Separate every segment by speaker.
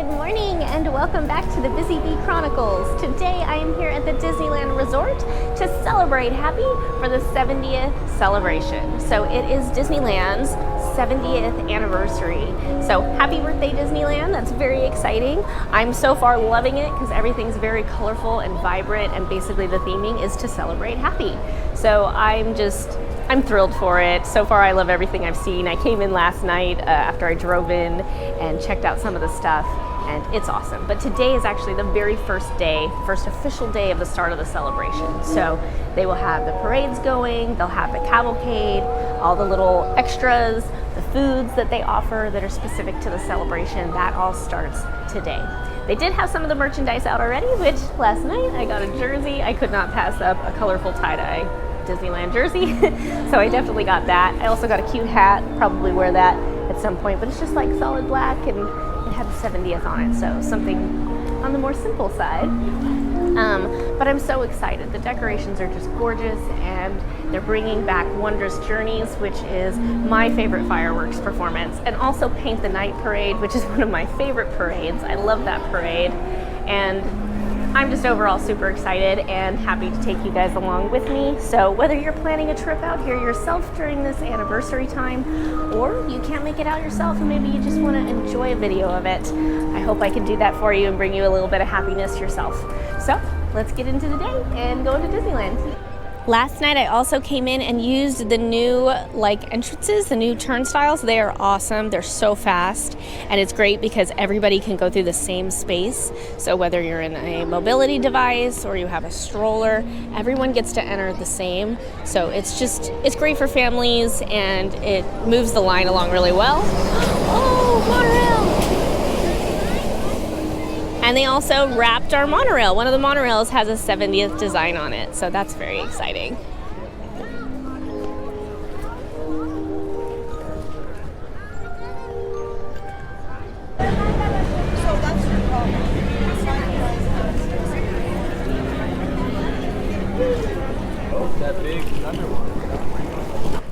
Speaker 1: morning and welcome back to the Busy Bee Chronicles. Today I am here at the Disneyland Resort to celebrate Happy for the 70th celebration. So it is Disneyland's 70th anniversary. So happy birthday Disneyland, that's very exciting. I'm so far loving it because everything's very colorful and vibrant, and basically the theming is to celebrate Happy. So I'm thrilled for it. So far I love everything I've seen. I came in last night after I drove in and checked out some of the stuff, and it's awesome. But today is actually the very first official day of the start of the celebration. So they will have the parades going, they'll have the cavalcade, all the little extras, the foods that they offer that are specific to the celebration. That all starts today. They did have some of the merchandise out already, which last night I got a jersey. I could not pass up a colorful tie-dye Disneyland jersey. So I definitely got that. I also got a cute hat, probably wear that at some point, but it's just like solid black and it had the 70th on it, so something on the more simple side. But I'm so excited. The decorations are just gorgeous, and they're bringing back Wondrous Journeys, which is my favorite fireworks performance, and also Paint the Night Parade, which is one of my favorite parades. I love that parade, and I'm just overall super excited and happy to take you guys along with me. So whether you're planning a trip out here yourself during this anniversary time, or you can't make it out yourself and maybe you just want to enjoy a video of it, I hope I can do that for you and bring you a little bit of happiness yourself. So let's get into the day and go into Disneyland. Last night I also came in and used the new entrances, the new turnstiles. They are awesome. They're so fast, and it's great because everybody can go through the same space. So whether you're in a mobility device or you have a stroller, everyone gets to enter the same. So it's great for families, and it moves the line along really well. Oh, monorail! And they also wrapped our monorail. One of the monorails has a 70th design on it, so that's very exciting.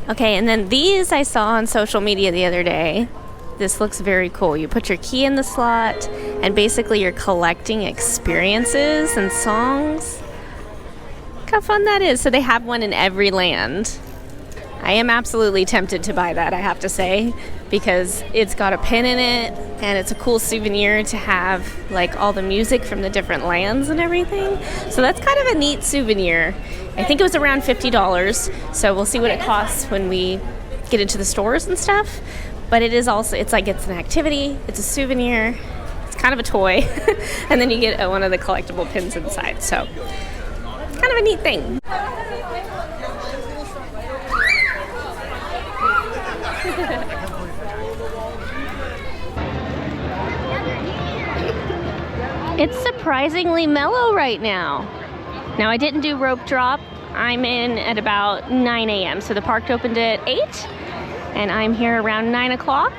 Speaker 1: Okay, and then these I saw on social media the other day. This looks very cool. You put your key in the slot, and basically you're collecting experiences and songs. Look how fun that is. So they have one in every land. I am absolutely tempted to buy that, I have to say, because it's got a pin in it, and it's a cool souvenir to have all the music from the different lands and everything. So that's kind of a neat souvenir. I think it was around $50, so we'll see what it costs when we get into the stores and stuff. But it is also, it's an activity, it's a souvenir, it's kind of a toy, and then you get one of the collectible pins inside. So it's kind of a neat thing. It's surprisingly mellow right now. Now I didn't do rope drop. I'm in at about 9 a.m. So the park opened at 8. And I'm here around 9 o'clock.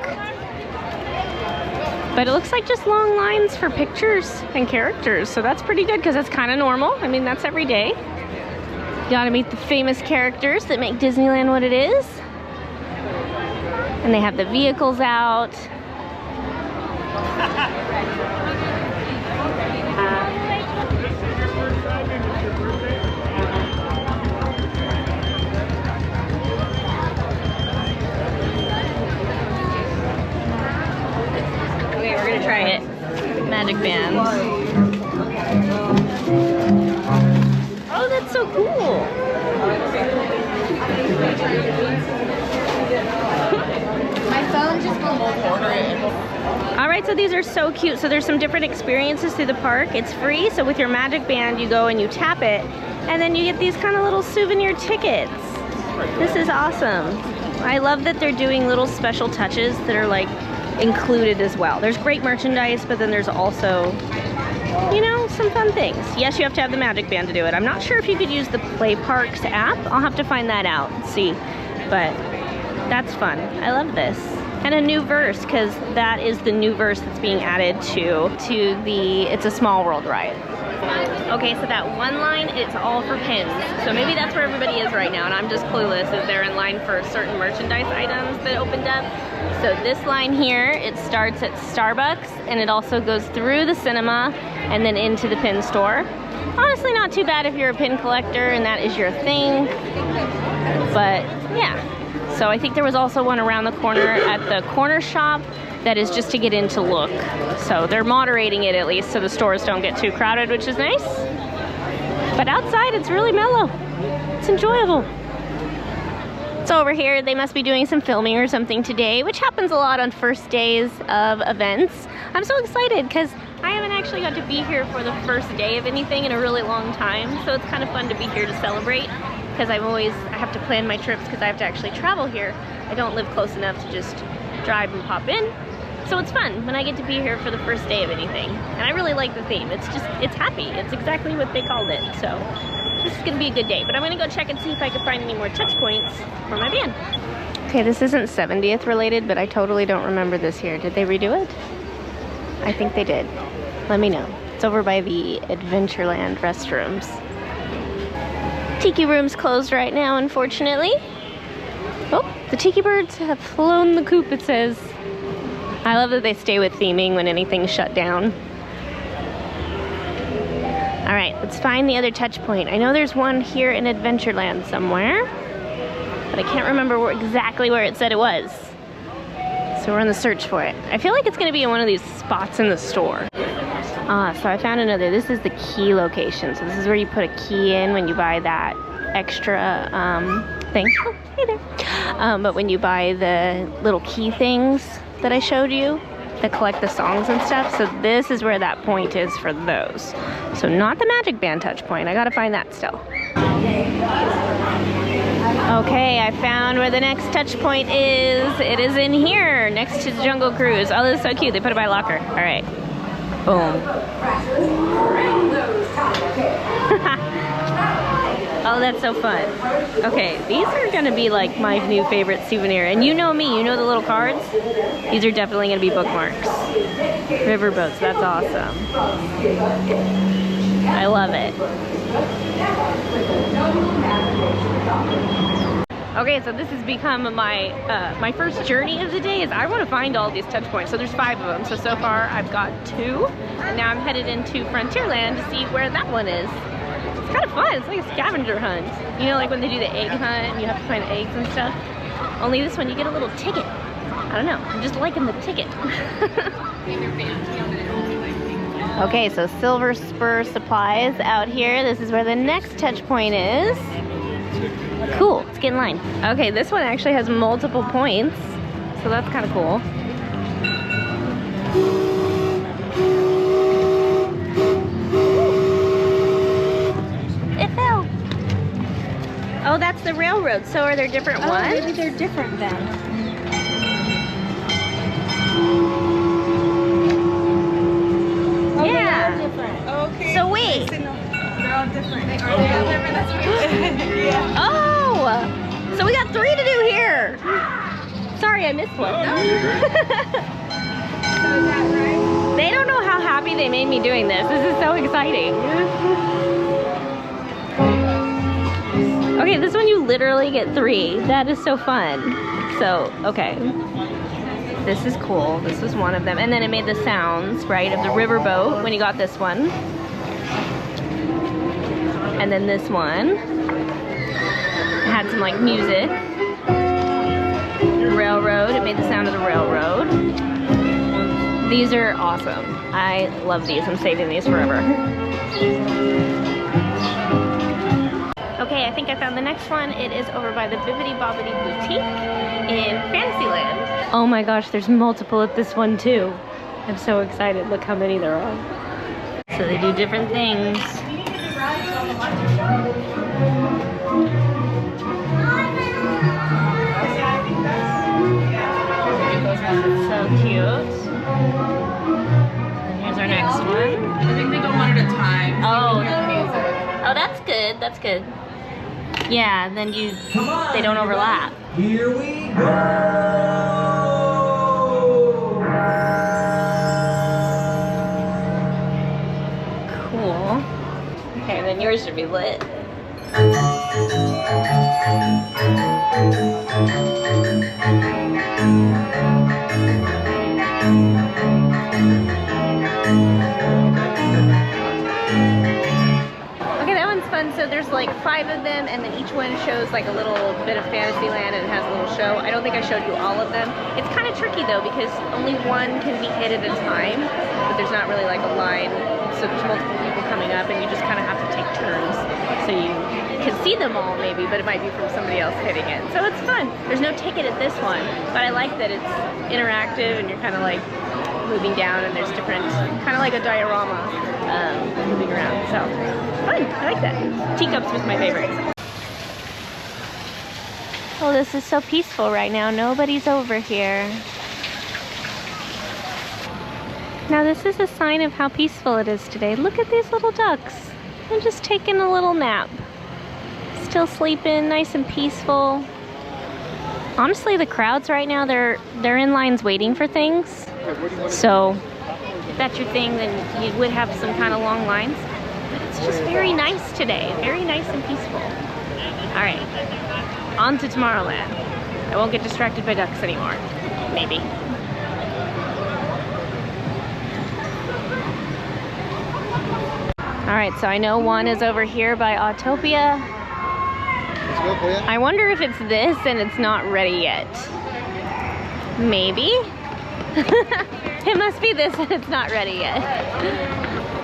Speaker 1: But it looks like just long lines for pictures and characters. So that's pretty good because that's kind of normal. I mean, that's every day. You gotta meet the famous characters that make Disneyland what it is. And they have the vehicles out. We're gonna try it. Magic band. Oh, that's so cool.
Speaker 2: My phone just won't.
Speaker 1: All right, so these are so cute. So there's some different experiences through the park. It's free, so with your magic band, you go and you tap it, and then you get these kind of little souvenir tickets. This is awesome. I love that they're doing little special touches that are included as well. There's great merchandise, but then there's also, some fun things. Yes, you have to have the magic band to do it. I'm not sure if you could use the Play Parks app. I'll have to find that out and see, but that's fun. I love this. And a new verse, because that is the new verse that's being added to the It's a Small World ride. Okay, so that one line, it's all for pins. So maybe that's where everybody is right now, and I'm just clueless as they're in line for certain merchandise items that opened up. So this line here, it starts at Starbucks and it also goes through the cinema and then into the pin store. Honestly, not too bad if you're a pin collector and that is your thing. But yeah. So I think there was also one around the corner at the corner shop that is just to get in to look. So they're moderating it at least so the stores don't get too crowded, which is nice. But outside, it's really mellow. It's enjoyable. So over here, they must be doing some filming or something today, which happens a lot on first days of events. I'm so excited because I haven't actually got to be here for the first day of anything in a really long time. So it's kind of fun to be here to celebrate because I have to plan my trips because I have to actually travel here. I don't live close enough to just drive and pop in. So it's fun when I get to be here for the first day of anything. And I really like the theme. It's happy. It's exactly what they called it. So this is gonna be a good day. But I'm gonna go check and see if I can find any more touch points for my band. Okay, this isn't 70th related, but I totally don't remember this here. Did they redo it? I think they did. Let me know. It's over by the Adventureland restrooms. Tiki room's closed right now, unfortunately. Oh, the tiki birds have flown the coop, it says. I love that they stay with theming when anything's shut down. All right, let's find the other touch point. I know there's one here in Adventureland somewhere, but I can't remember exactly where it said it was. So we're on the search for it. I feel like it's gonna be in one of these spots in the store. So I found another. This is the key location. So this is where you put a key in when you buy that extra thing. Oh, hey there. But when you buy the little key things that I showed you that collect the songs and stuff, so this is where that point is for those. So not the Magic Band touch point. I gotta find that still. Okay, I found where the next touch point is. It is in here, next to Jungle Cruise. Oh, this is so cute. They put it by a locker. All right. Boom. Oh, that's so fun. Okay, these are gonna be like my new favorite souvenir. And you know me, you know the little cards? These are definitely gonna be bookmarks. Riverboats, that's awesome. I love it. Okay, so this has become my first journey of the day is I want to find all these touch points. So there's 5 of them. So far I've got 2. And now I'm headed into Frontierland to see where that one is. It's kind of fun. It's like a scavenger hunt. You know, like when they do the egg hunt and you have to find eggs and stuff. Only this one you get a little ticket. I don't know. I'm just liking the ticket. Okay, so Silver Spur Supplies out here. This is where the next touch point is. Cool, let's get in line. Okay, this one actually has multiple points, so that's kind of cool. It fell. Oh, that's the railroad. So are there different ones?
Speaker 2: Maybe they're different then.
Speaker 1: Yeah.
Speaker 2: They are different.
Speaker 3: Okay.
Speaker 1: So wait.
Speaker 3: They're all different. They are all different. That's weird. Yeah.
Speaker 1: Oh, so we got 3 to do here. Sorry, I missed one.
Speaker 3: So is that right?
Speaker 1: They don't know how happy they made me doing this. This is so exciting. Okay, this one you literally get 3. That is so fun. So, okay. This is cool. This is one of them. And then it made the sounds, right, of the riverboat when you got this one. And then this one had some like music. Railroad, it made the sound of the railroad. These are awesome. I love these. I'm saving these forever. Okay, I think I found the next one. It is over by the Bibbidi Bobbidi Boutique in Fantasyland. Oh my gosh, there's multiple at this one too. I'm so excited. Look how many there are. So they do different things. So cute. And here's our next one.
Speaker 3: I think they go one at a time.
Speaker 1: Oh.
Speaker 3: Music.
Speaker 1: Oh, that's good. That's good. Yeah, then they don't overlap.
Speaker 4: Here we go!
Speaker 1: Cool. Okay, then yours should be lit. Okay, that one's fun. So there's like 5 of them, and then each one shows like a little bit of Fantasyland, and it has a little show. I don't think I showed you all of them. It's kind of tricky though, because only one can be hit at a time, but there's not really like a line. So there's multiple people coming up, and you just kind of have to take turns. So you can see them all maybe, but it might be from somebody else hitting it. So it's fun. There's no ticket at this one, but I like that it's interactive, and you're kind of like moving down, and there's different, kind of like a diorama moving around. So fun, I like that. Teacups was my favorite. Oh, this is so peaceful right now. Nobody's over here. Now this is a sign of how peaceful it is today. Look at these little ducks. They're just taking a little nap. Still sleeping, nice and peaceful. Honestly, the crowds right now, they're in lines waiting for things. So if that's your thing, then you would have some kind of long lines. But it's just very nice today. Very nice and peaceful. All right, on to Tomorrowland. I won't get distracted by ducks anymore. Maybe. All right, so I know one is over here by Autopia. I wonder if it's this and it's not ready yet. Maybe? It must be this and it's not ready yet.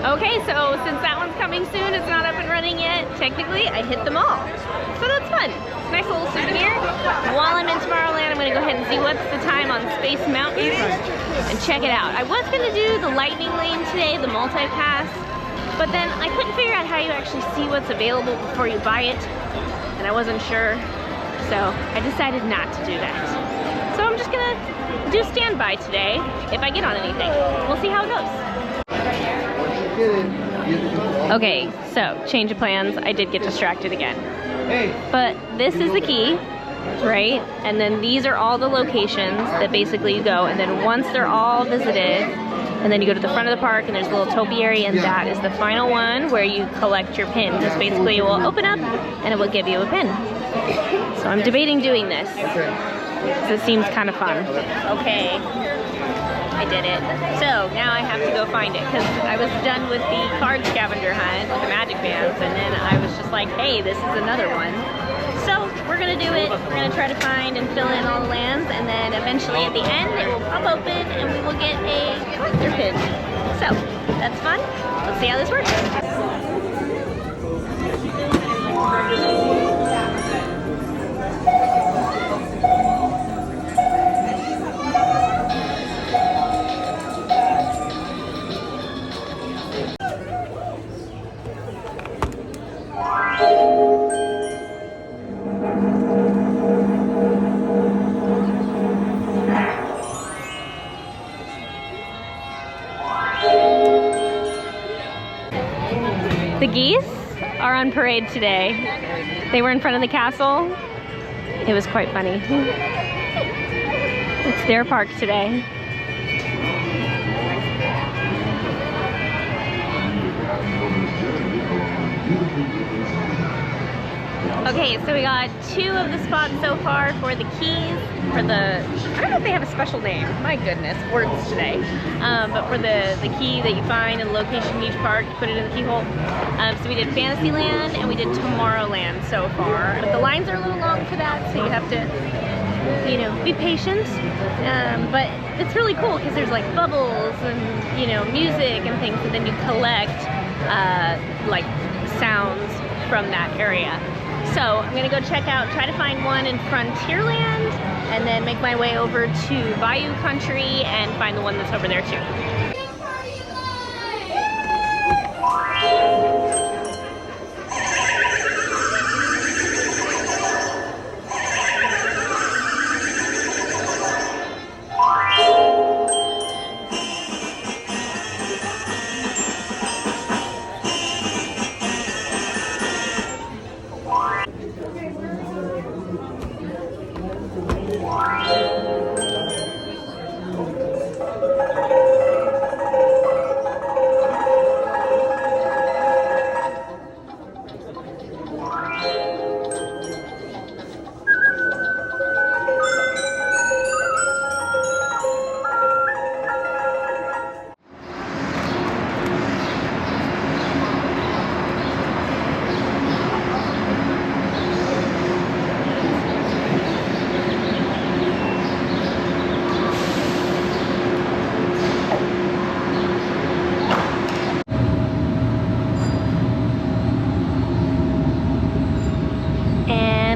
Speaker 1: Okay, so since that one's coming soon, it's not up and running yet, technically I hit them all. So that's fun. Nice little souvenir. While I'm in Tomorrowland, I'm gonna go ahead and see what's the time on Space Mountain and check it out. I was gonna do the lightning lane today, the multi-pass, but then I couldn't figure out how you actually see what's available before you buy it, and I wasn't sure, so I decided not to do that. So I'm just gonna do standby today if I get on anything. We'll see how it goes. Okay, so change of plans. I did get distracted again. But this is the key, right? And then these are all the locations that basically you go, and then once they're all visited, and then you go to the front of the park, and there's a little topiary, and that is the final one where you collect your pin. Because basically it will open up, and it will give you a pin. So I'm debating doing this, because it seems kind of fun. Okay, I did it. So now I have to go find it, because I was done with the card scavenger hunt with the magic bands, and then I was just like, hey, this is another one. So we're gonna do it. We're gonna try to find and fill in all the lands, and then eventually at the end it will pop open and we will get a collector pin. So that's fun. Let's see how this works. The geese are on parade today. They were in front of the castle. It was quite funny. It's their park today. Okay, so we got 2 of the spots so far for the keys. For the, I don't know if they have a special name. My goodness, words today. But for the key that you find and the location in each park, you put it in the keyhole. So we did Fantasyland and we did Tomorrowland so far. But the lines are a little long for that, so you have to, you know, be patient. But it's really cool because there's like bubbles and, you know, music and things, and then you collect like sounds from that area. So I'm gonna go check out, try to find one in Frontierland, and then make my way over to Bayou Country and find the one that's over there too.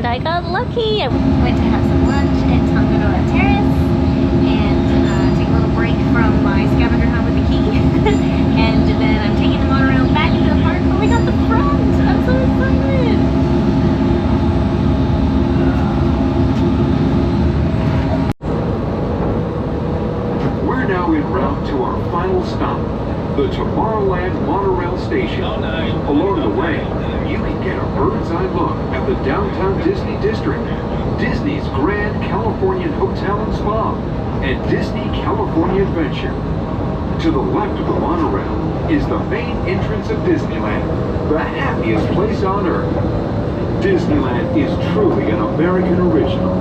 Speaker 1: I got lucky. I went to have some lunch at Tangaroa Terrace and take a little break from my scavenger hunt with the key. And then I'm taking the monorail back into the park where we got the front. I'm so excited.
Speaker 4: We're now en route to our final stop, the Tomorrowland Monorail Station. Along the way, you can get a bird's eye look at the downtown Disney District, Disney's Grand Californian Hotel and Spa, and Disney California Adventure. To the left of the monorail is the main entrance of Disneyland, the happiest place on Earth. Disneyland is truly an American original.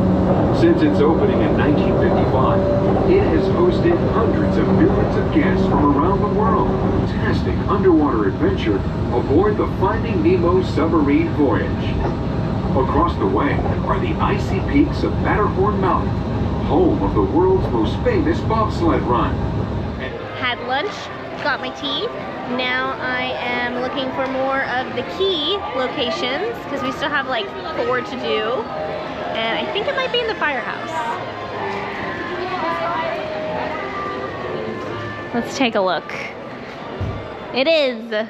Speaker 4: Since its opening in 1955, it has hosted hundreds of millions of guests from around the world. Fantastic underwater adventure aboard the Finding Nemo submarine voyage. Across the way are the icy peaks of Matterhorn Mountain, home of the world's most famous bobsled run.
Speaker 1: Had lunch, got my tea. Now I am looking for more of the key locations because we still have like 4 to do. And I think it might be in the firehouse. Let's take a look. It is.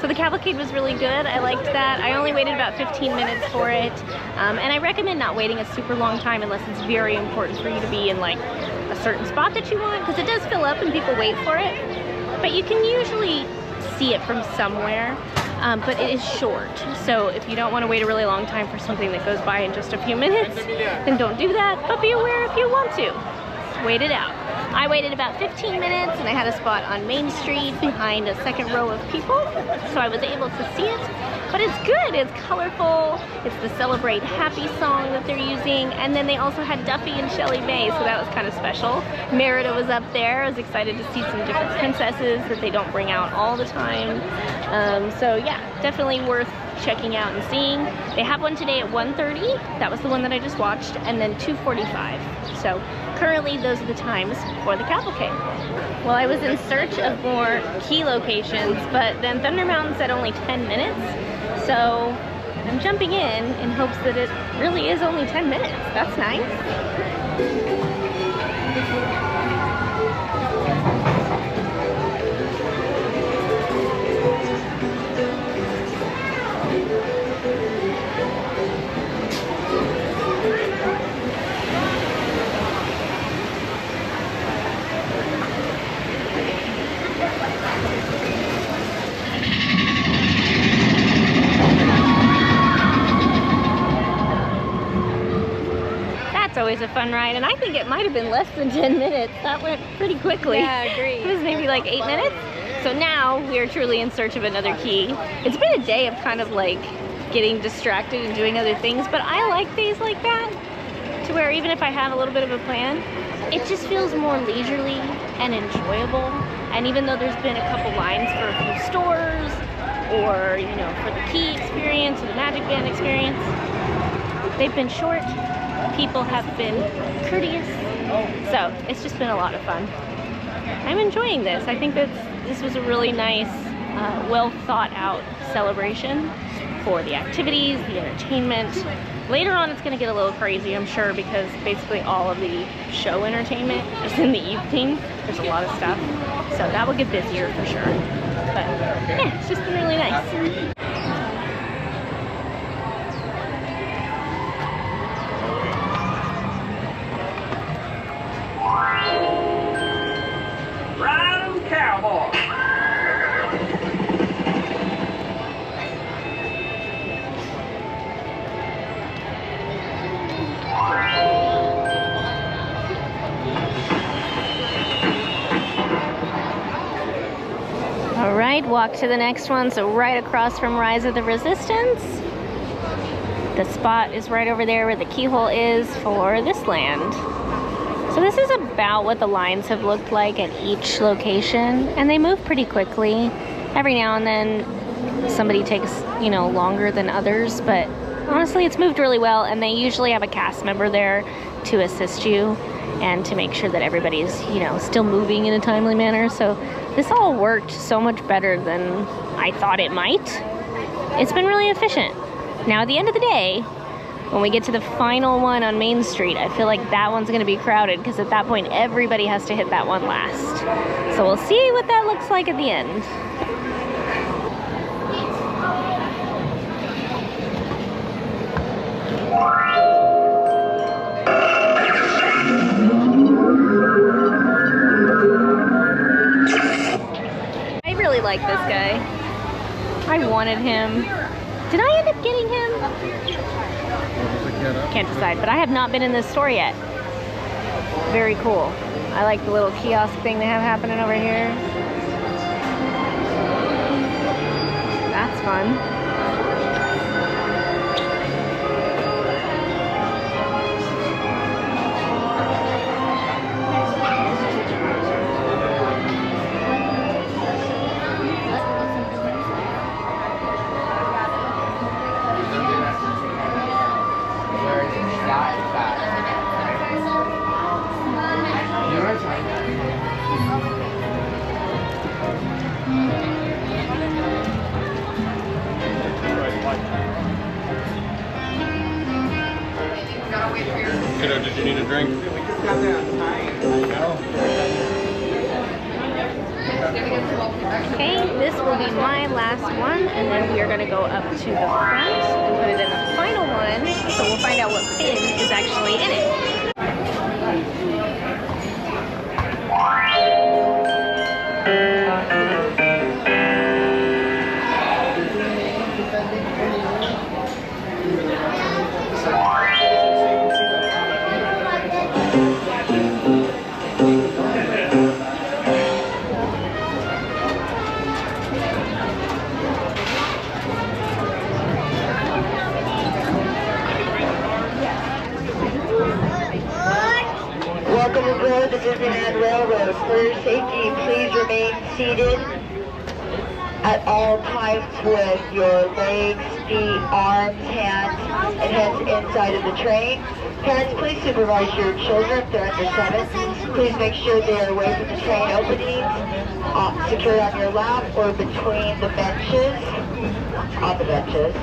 Speaker 1: So the cavalcade was really good. I liked that. I only waited about 15 minutes for it. And I recommend not waiting a super long time unless it's very important for you to be in like a certain spot that you want, because it does fill up and people wait for it. But you can usually see it from somewhere. But it is short. So if you don't want to wait a really long time for something that goes by in just a few minutes, then don't do that. But be aware if you want to. Wait it out. I waited about 15 minutes and I had a spot on Main Street behind a second row of people, so I was able to see it. But it's good, it's colorful, it's the Celebrate Happy song that they're using, and then they also had Duffy and Shelly May, so that was kind of special. Merida was up there. I was excited to see some different princesses that they don't bring out all the time. So yeah, definitely worth checking out and seeing. They have one today at 1:30, that was the one that I just watched, and then 2:45. So currently those are the times for the cavalcade. Well, I was in search of more key locations, but then Thunder Mountain said only 10 minutes. So I'm jumping in hopes that it really is only 10 minutes. That's nice. always a fun ride, and I think it might have been less than 10 minutes. That went pretty quickly.
Speaker 2: Yeah, agreed.
Speaker 1: It was maybe like 8 minutes. So now we are truly in search of another key. It's been a day of kind of like getting distracted and doing other things, but I like days like that, to where even if I have a little bit of a plan, it just feels more leisurely and enjoyable. And even though there's been a couple lines for a few stores, or you know, for the key experience or the magic band experience, they've been short. People have been courteous, so it's just been a lot of fun. I'm enjoying this. I think that this was a really nice, well thought out celebration for the activities, the entertainment. Later on it's going to get a little crazy, I'm sure, because basically all of the show entertainment is in the evening. There's a lot of stuff, so that will get busier for sure. But yeah, it's just been really nice.
Speaker 4: Riding cowboy.
Speaker 1: All right, walk to the next one. So right across from Rise of the Resistance. The spot is right over there where the keyhole is for this land. So this is about what the lines have looked like at each location, and they move pretty quickly. Every now and then somebody takes, you know, longer than others, but honestly it's moved really well, and they usually have a cast member there to assist you and to make sure that everybody's, you know, still moving in a timely manner. So this all worked so much better than I thought it might. It's been really efficient. Now at the end of the day, when we get to the final one on Main Street, I feel like that one's gonna be crowded, because at that point everybody has to hit that one last. So we'll see what that looks like at the end. I really like this guy. I wanted him. Did I end up getting him? Can't decide, but I have not been in this store yet. Very cool. I like the little kiosk thing they have happening over here. That's fun.
Speaker 5: Kiddo, did you need a drink?
Speaker 1: Okay, this will be my last one, and then we are going to go up to the front and put it in the final one, so we'll find out what pin is actually in it.
Speaker 6: Welcome aboard the Disneyland Railroad. For your safety, please remain seated at all times with your legs, feet, arms, hands, and heads inside of the train. Parents, please supervise your children if they're under 7. Please make sure they are away from the train openings, secured on your lap or between the benches, on the benches.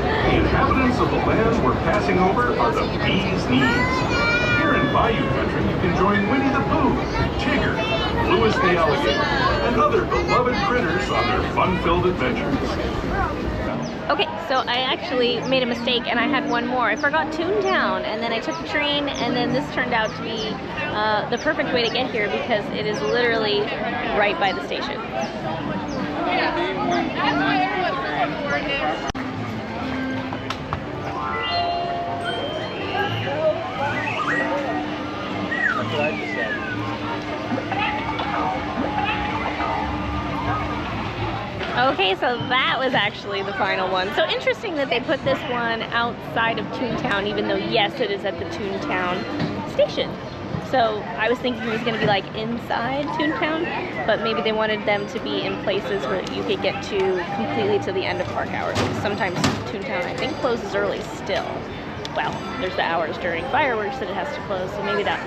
Speaker 4: The inhabitants of the lands we're passing over are the bee's knees. Here in Bayou Country, you can join Winnie the Pooh, Tigger, Louis the Alligator, and other beloved critters on their fun-filled adventures.
Speaker 1: Okay, so I actually made a mistake and I had one more. I forgot Toontown, and then I took the train, and then this turned out to be the perfect way to get here because it is literally right by the station. Okay, so that was actually the final one. So interesting that they put this one outside of Toontown, even though yes, it is at the Toontown station. So I was thinking it was gonna be like inside Toontown, but maybe they wanted them to be in places where you could get to completely to the end of park hours. Sometimes Toontown, I think, closes early still. Well, there's the hours during fireworks that it has to close, so maybe that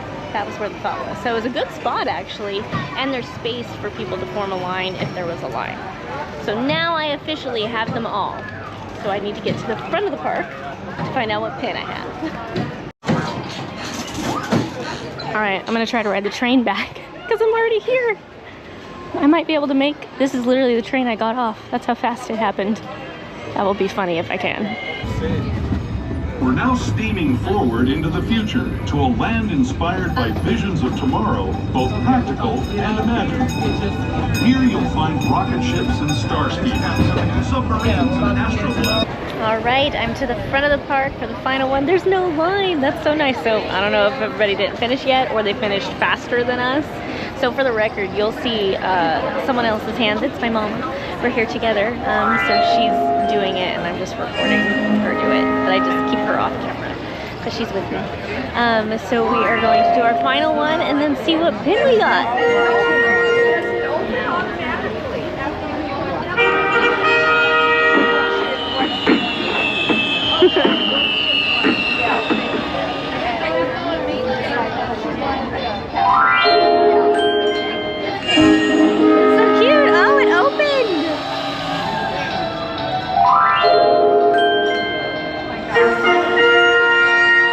Speaker 1: was where the thought was. So it was a good spot actually, and there's space for people to form a line if there was a line. So now I officially have them all. So I need to get to the front of the park to find out what pin I have. All right, I'm gonna try to ride the train back because I'm already here. I might be able to make, this is literally the train I got off. That's how fast it happened. That will be funny if I can.
Speaker 7: We're now steaming forward into the future to a land inspired by visions of tomorrow, both practical and imagined. Here you'll find rocket ships and starspeeders, submarines and astroblasts.
Speaker 1: All right, I'm to the front of the park for the final one. There's no line, that's so nice. So I don't know if everybody didn't finish yet or they finished faster than us. So for the record, you'll see someone else's hands. It's my mom. We're here together. So she's doing it and I'm just recording her do it. But I just keep her off camera because she's with me. So we are going to do our final one and then see what pin we got.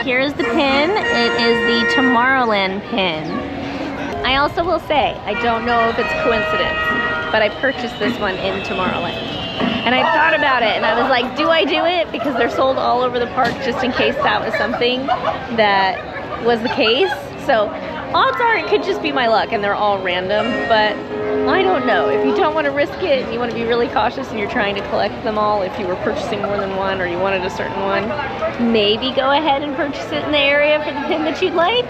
Speaker 1: Here's the pin. It is the Tomorrowland pin. I also will say, I don't know if it's coincidence, but I purchased this one in Tomorrowland. And I thought about it and I was like, do I do it? Because they're sold all over the park just in case that was something that was the case. So odds are it could just be my luck and they're all random, but I don't know. If you don't want to risk it and you want to be really cautious and you're trying to collect them all, if you were purchasing more than one or you wanted a certain one, maybe go ahead and purchase it in the area for the pin that you'd like.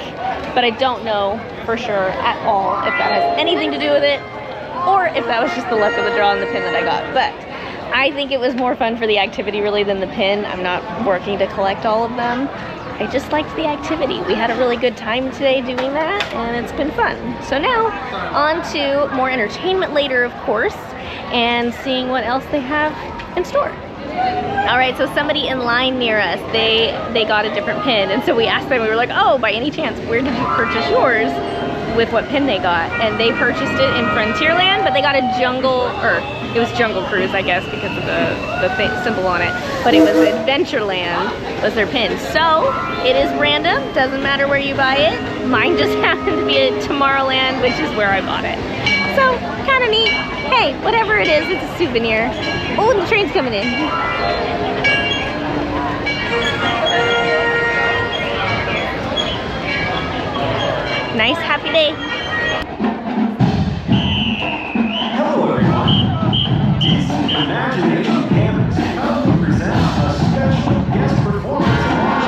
Speaker 1: But I don't know for sure at all if that has anything to do with it or if that was just the luck of the draw and the pin that I got. But I think it was more fun for the activity really than the pin. I'm not working to collect all of them. I just liked the activity. We had a really good time today doing that and it's been fun. So now on to more entertainment later, of course, and seeing what else they have in store. All right, so somebody in line near us, they got a different pin, and so we asked them, we were like, oh, by any chance, where did you purchase yours? With what pin they got, and they purchased it in Frontierland, but they got a Jungle, or it was Jungle Cruise, I guess, because of the symbol on it, but it was Adventureland was their pin. So it is random, doesn't matter where you buy it. Mine just happened to be at Tomorrowland, which is where I bought it. So kind of neat. Hey, whatever it is, it's a souvenir. Oh, and the train's coming in. Nice, happy day.
Speaker 8: Hello, everyone. Disney Imagination Campus proudly presents a special guest performance of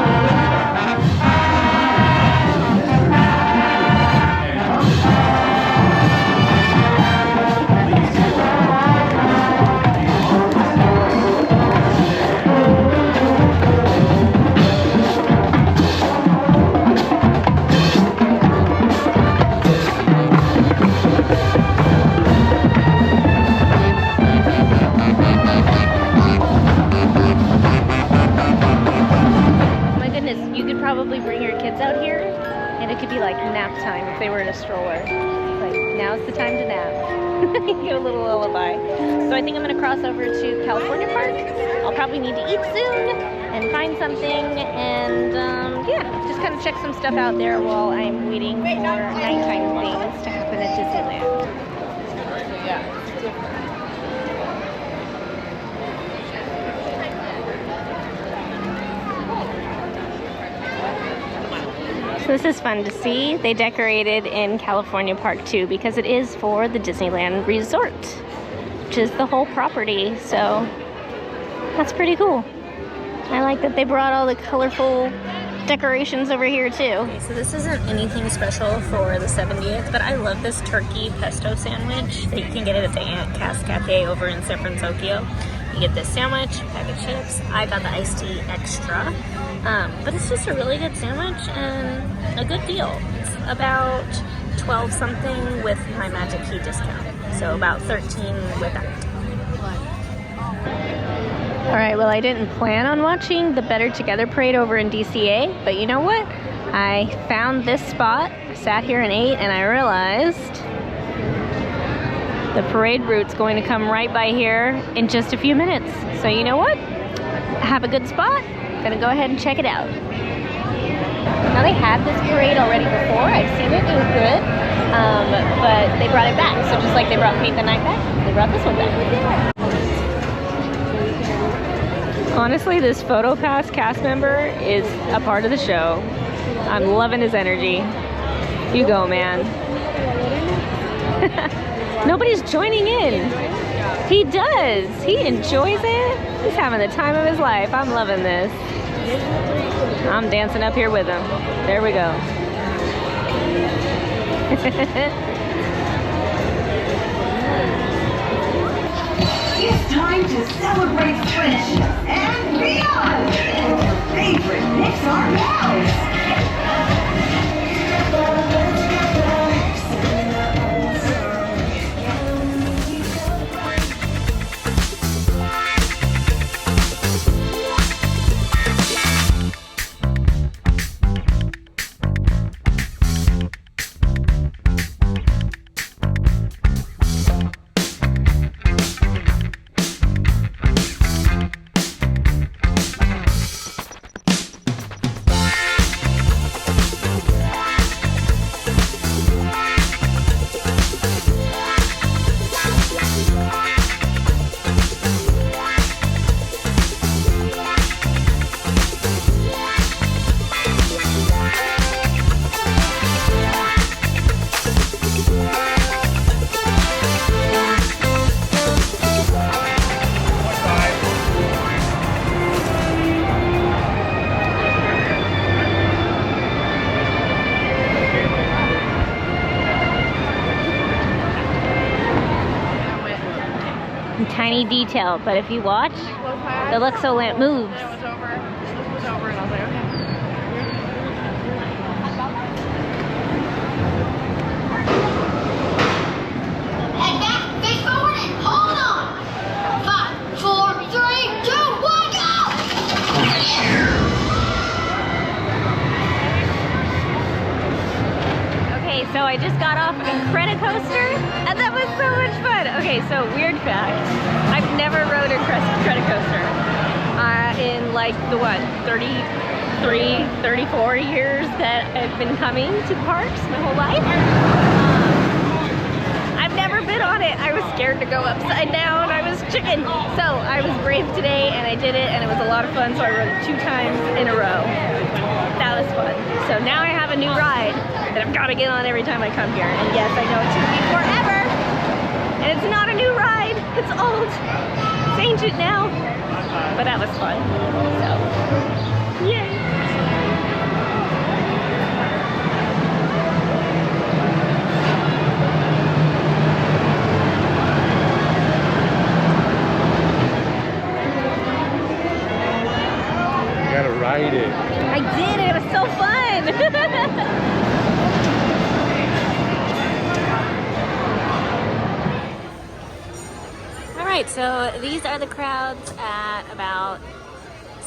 Speaker 1: probably bring your kids out here and it could be like nap time if they were in a stroller. Like, now's the time to nap. You get a little lullaby. So I think I'm gonna cross over to California Park. I'll probably need to eat soon and find something and yeah, just kind of check some stuff out there while I'm waiting for nighttime things to happen at Disneyland. So this is fun to see. They decorated in California Park too because it is for the Disneyland Resort, which is the whole property. So that's pretty cool. I like that they brought all the colorful decorations over here too. Okay, so this isn't anything special for the 70th, but I love this turkey pesto sandwich that you can get it at the Aunt Cass Cafe over in San Francisco. You get this sandwich, bag of chips. I got the iced tea extra, but it's just a really good sandwich and a good deal. It's about 12 something with my Magic Key discount, so about 13 without. All right, well, I didn't plan on watching the Better Together parade over in DCA, but you know what? I found this spot, sat here and ate, and I realized the parade route's going to come right by here in just a few minutes. So you know what? I have a good spot. I'm gonna go ahead and check it out. Now they had this parade already before. I've seen it, it was good, but they brought it back. So just like they brought Paint the Night back, they brought this one back. Honestly, this PhotoPass cast member is a part of the show. I'm loving his energy. You go, man. Nobody's joining in. He does. He enjoys it. He's having the time of his life. I'm loving this. I'm dancing up here with him. There we go.
Speaker 9: It's time to celebrate friendship and beyond. Your favorite Pixar pals.
Speaker 1: Tiny detail, but if you watch, the Luxo lamp moves.
Speaker 3: It was over. This was over, and I was like, okay.
Speaker 9: Head back, face forward, and hold on. 5, 4, 3, 2, 1, go!
Speaker 1: Okay, so I just got off a Chronicles, and that was so much fun. Okay, so weird fact, I've never rode a Chronicles in like the 33, 34 years that I've been coming to parks my whole life. I've never been on it. I was scared to go upside down. I was chicken. So I was brave today and I did it, and it was a lot of fun. So I rode it 2 times in a row. That was fun. So now I have a new ride that I've got to get on every time I come here. And yes, I know it took me forever. And it's not a new ride. It's old. It's ancient now. But that was fun. So, yay.
Speaker 5: You gotta ride it.
Speaker 1: I did. It was so fun. Alright, so these are the crowds at about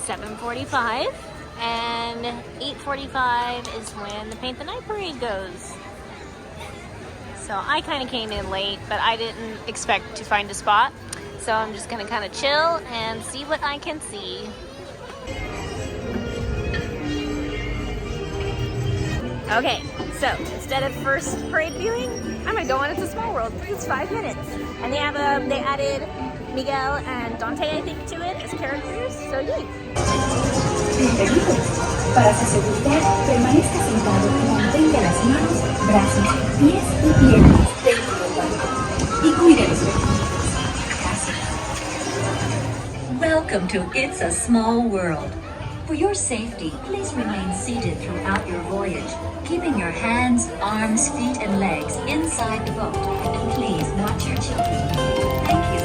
Speaker 1: 7:45, and 8:45 is when the Paint the Night parade goes. So I kind of came in late, but I didn't expect to find a spot, so I'm just gonna kind of chill and see what I can see. Okay, so instead of first parade viewing, I'm gonna go on It's a Small World. It's 5 minutes, and they added Miguel and Dante, I think, to it as characters. So yay!
Speaker 10: Bienvenidos. Para su seguridad, permanezca sentado y mantenga las manos, brazos, pies y piernas dentro del barco. Y cuide los vehículos. Gracias. Welcome to It's a Small World. For your safety, please remain seated throughout your voyage, keeping your hands, arms, feet, and legs inside the boat. And please watch your children. Thank you.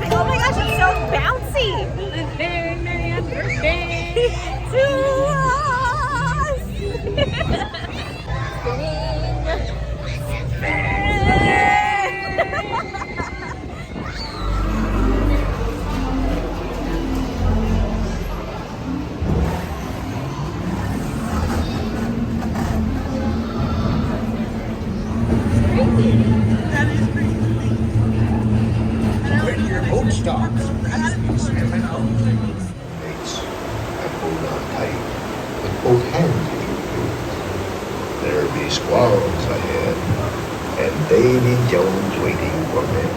Speaker 1: Oh my gosh, it's so bouncy! To
Speaker 11: When your boat stops, please be stepping out. Mates, and hold on tight with both hands if you please. There be squalls ahead, and Davy Jones waiting for them.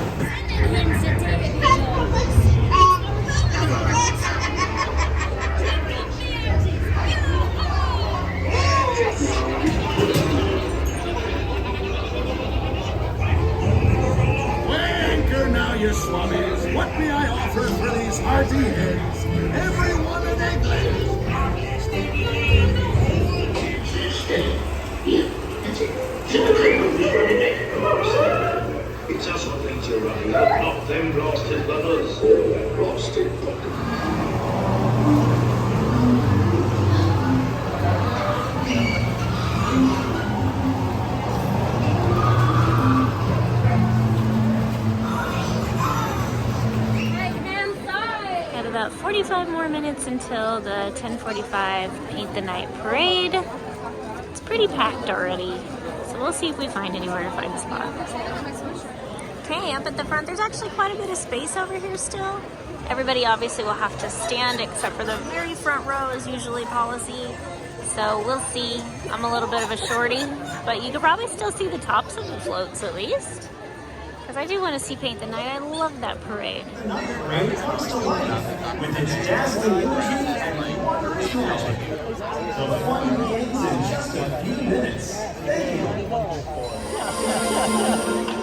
Speaker 7: Anchor now, you swabbies. What may I offer for these hearty heads? Every one an egglet.
Speaker 8: It's us on things are running up, not them blasted lovers. Blasted
Speaker 1: Got about 45 more minutes until the 10:45 Paint the Night parade. It's pretty packed already, so we'll see if we find anywhere to find a spot. Okay, up at the front, there's actually quite a bit of space over here still. Everybody obviously will have to stand except for the very front row is usually policy. So we'll see. I'm a little bit of a shorty, but you could probably still see the tops of the floats at least. Because I do want to see Paint the Night. I love that parade.
Speaker 8: Parade comes to life with its dazzling illusion and wondrous magic. The fun begins in just a few minutes. Thank you.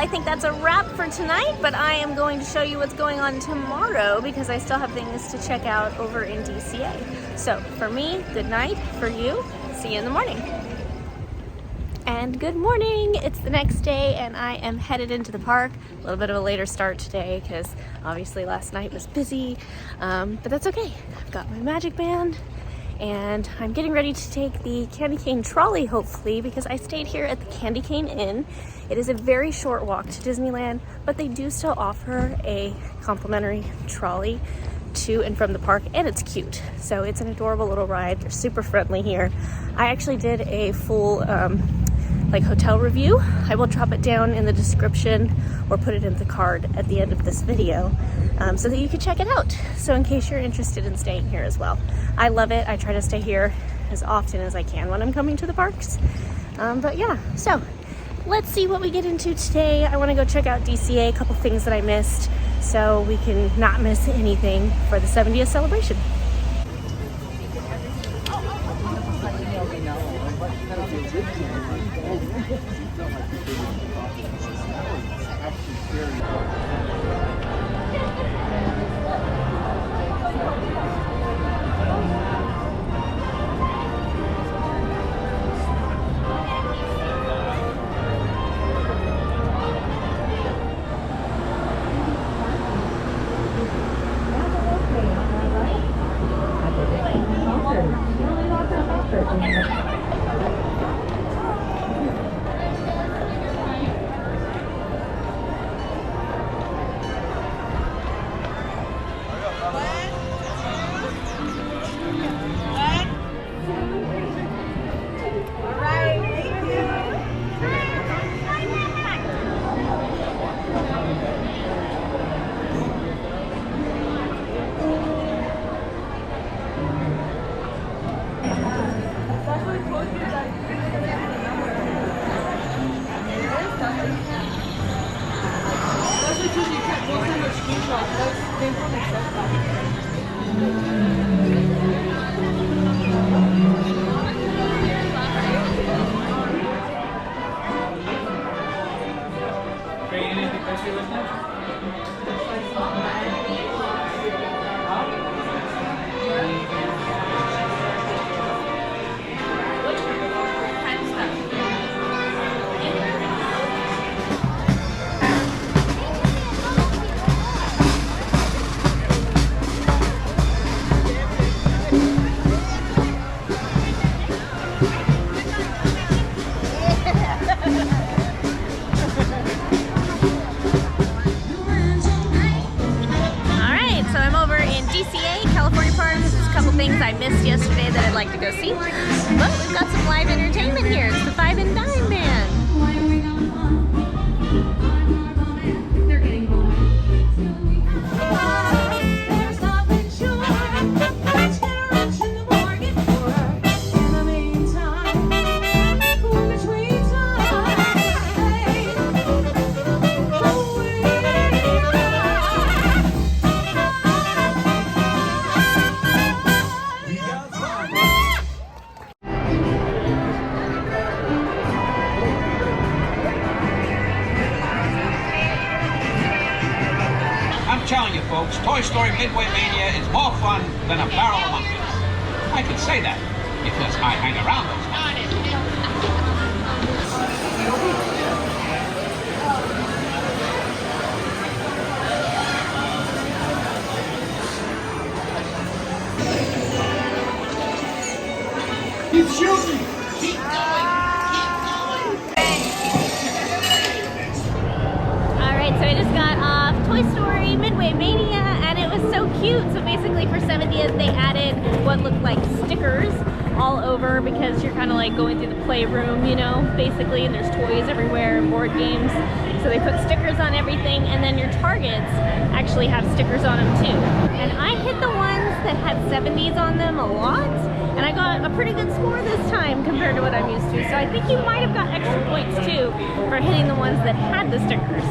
Speaker 1: I think that's a wrap for tonight, but I am going to show you what's going on tomorrow because I still have things to check out over in DCA. So for me, good night. For you, see you in the morning. And good morning, it's the next day and I am headed into the park. A little bit of a later start today because obviously last night was busy, but that's okay. I've got my magic band and I'm getting ready to take the candy cane trolley hopefully because I stayed here at the Candy Cane Inn. It is a very short walk to Disneyland, but they do still offer a complimentary trolley to and from the park, and it's cute. So it's an adorable little ride. They're super friendly here. I actually did a full hotel review. I will drop it down in the description or put it in the card at the end of this video so that you can check it out. So in case you're interested in staying here as well. I love it. I try to stay here as often as I can when I'm coming to the parks. But yeah, so let's see what we get into today. I want to go check out DCA, a couple things that I missed so we can not miss anything for the 70th celebration. Things I missed yesterday that I'd like to go see. But we've got some live entertainment here. It's the Five and Dime Band.
Speaker 12: Telling you folks, Toy Story Midway Mania is more fun than a barrel of monkeys. I can say that because I hang around those monkeys.
Speaker 8: Keep shooting!
Speaker 12: Keep going!
Speaker 1: Alright, so I just got off Toy Story Midway Mania and it was so cute. So basically for 70th they added what looked like stickers all over because you're kind of like going through the playroom, you know, basically, and there's toys everywhere and board games. So they put stickers on everything, and then your targets actually have stickers on them too. And I hit the ones that had 70s on them a lot, and I got a pretty good score this time compared to what I'm used to. So I think you might have got extra points too for hitting the ones that had the stickers.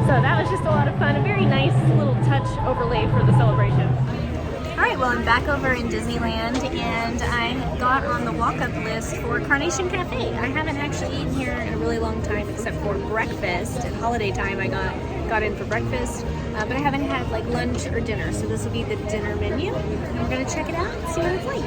Speaker 1: So that was just a lot of fun, a very nice little touch overlay for the celebration. Alright, well I'm back over in Disneyland and I got on the walk-up list for Carnation Cafe. I haven't actually eaten here in a really long time except for breakfast. At holiday time I got in for breakfast, but I haven't had like lunch or dinner, so this will be the dinner menu. And we're going to check it out and see what it's like.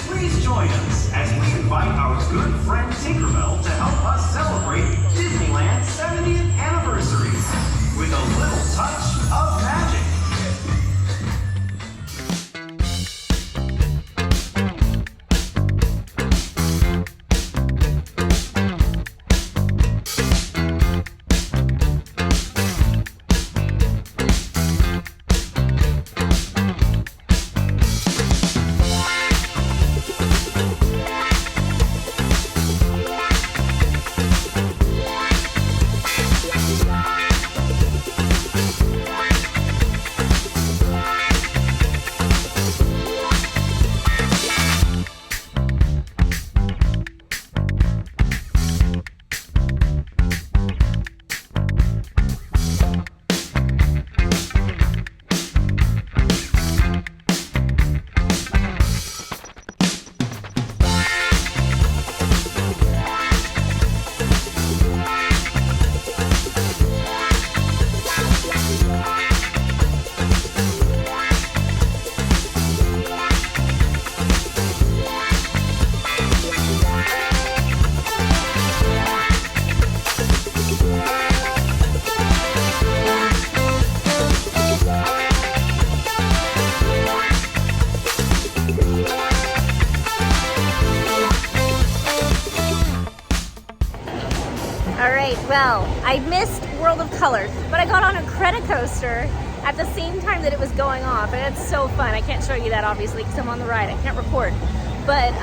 Speaker 8: Please join us as we invite our good friend Tinkerbell to help us celebrate Disneyland's 70th anniversary with a little touch of magic.
Speaker 1: Alright, well, I missed World of Color, but I got on a Credicoaster at the same time that it was going off, and it's so fun. I can't show you that obviously because I'm on the ride, I can't record. But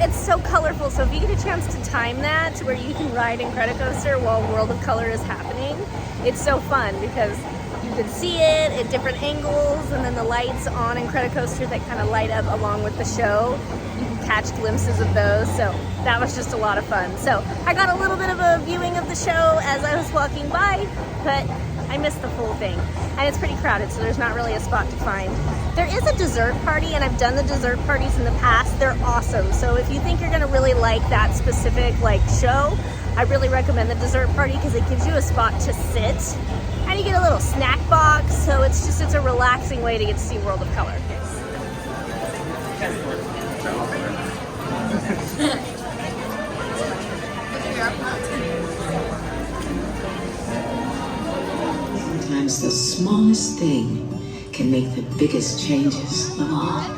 Speaker 1: it's so colorful, so if you get a chance to time that to where you can ride in Credicoaster while World of Color is happening, it's so fun because you can see it at different angles, and then the lights on in Credicoaster that kind of light up along with the show. You can catch glimpses of those, so that was just a lot of fun. So I got a little bit of a viewing of the show as I was walking by, but I missed the full thing. And it's pretty crowded, so there's not really a spot to find. There is a dessert party, and I've done the dessert parties in the past. They're awesome. So if you think you're gonna really like that specific show, I really recommend the dessert party because it gives you a spot to sit. And you get a little snack box, so it's a relaxing way to get to see World of Color.
Speaker 13: Sometimes the smallest thing can make the biggest changes of all.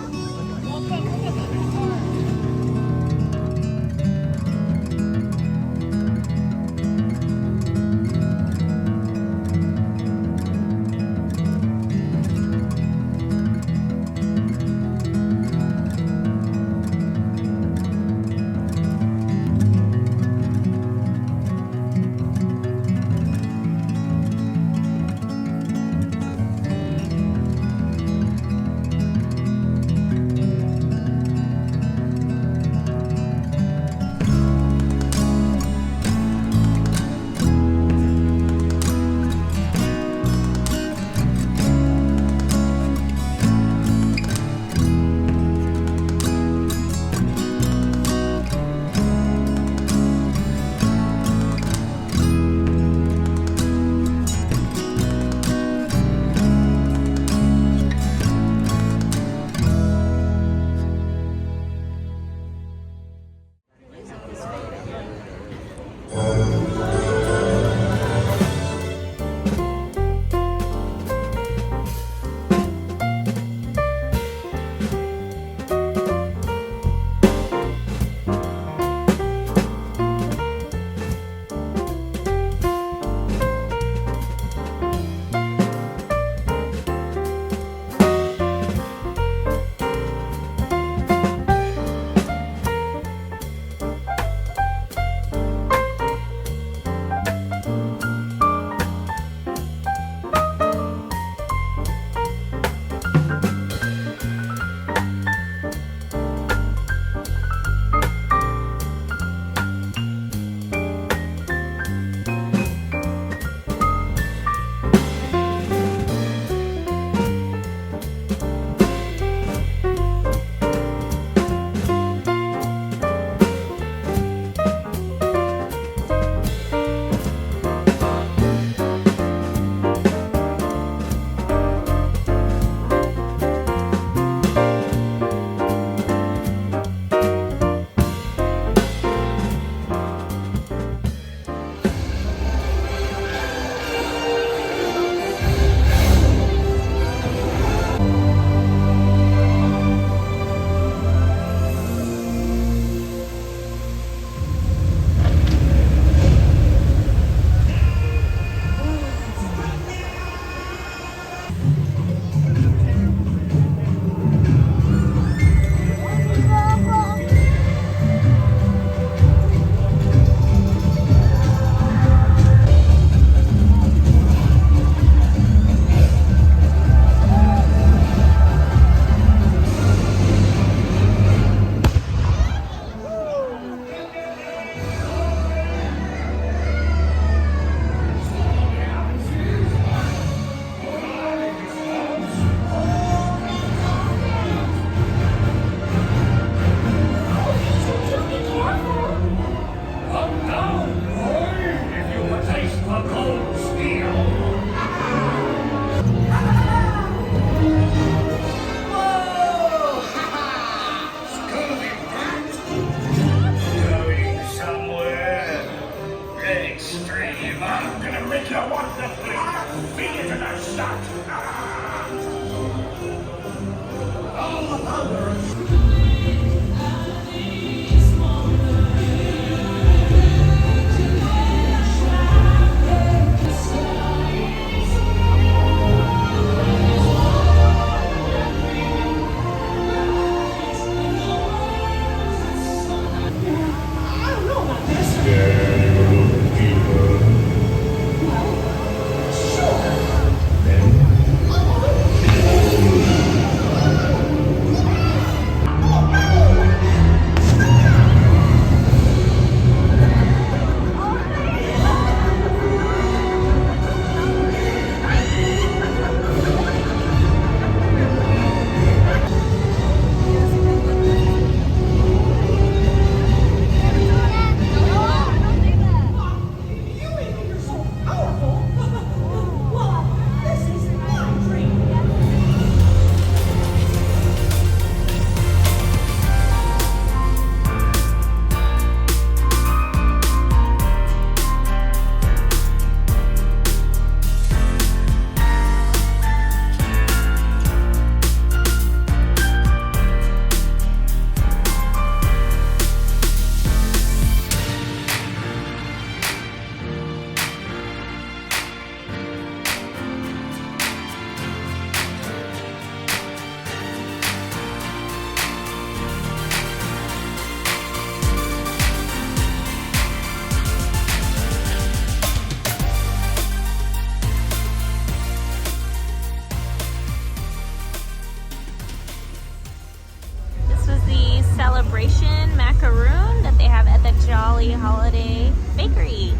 Speaker 1: celebration macaroon that they have at the Jolly Holiday Bakery.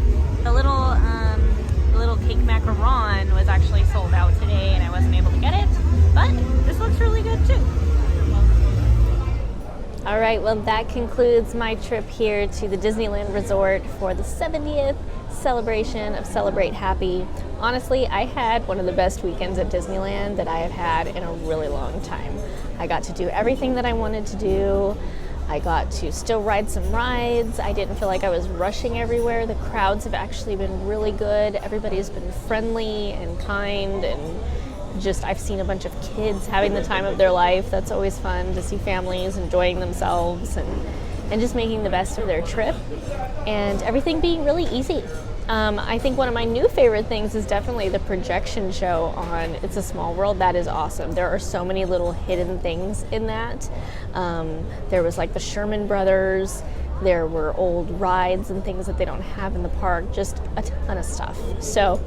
Speaker 1: The little cake macaron was actually sold out today and I wasn't able to get it, but this looks really good too. All right, well that concludes my trip here to the Disneyland Resort for the 70th celebration of Celebrate Happy. Honestly, I had one of the best weekends at Disneyland that I have had in a really long time. I got to do everything that I wanted to do. I got to still ride some rides. I didn't feel like I was rushing everywhere. The crowds have actually been really good. Everybody's been friendly and kind, and just I've seen a bunch of kids having the time of their life. That's always fun to see families enjoying themselves and just making the best of their trip, and everything being really easy. I think one of my new favorite things is definitely the projection show on It's a Small World. That is awesome. There are so many little hidden things in that. There was like the Sherman Brothers. There were old rides and things that they don't have in the park. Just a ton of stuff. So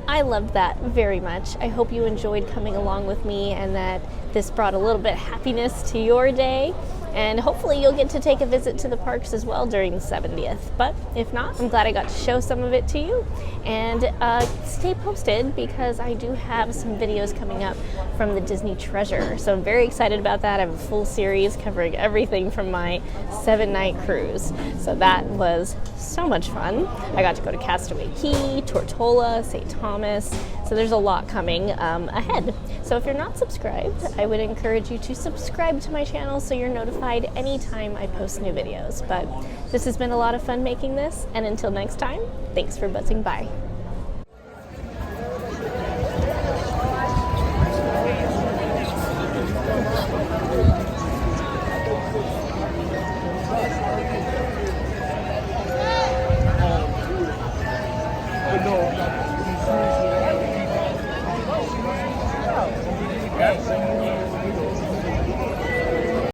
Speaker 1: I loved that very much. I hope you enjoyed coming along with me and that this brought a little bit of happiness to your day. And hopefully you'll get to take a visit to the parks as well during the 70th. But if not, I'm glad I got to show some of it to you. And stay posted because I do have some videos coming up from the Disney Treasure. So I'm very excited about that. I have a full series covering everything from my 7-night cruise. So that was so much fun. I got to go to Castaway Cay, Tortola, St. Thomas. So there's a lot coming ahead. So if you're not subscribed, I would encourage you to subscribe to my channel so you're notified anytime I post new videos. But this has been a lot of fun making this, and until next time, thanks for buzzing by.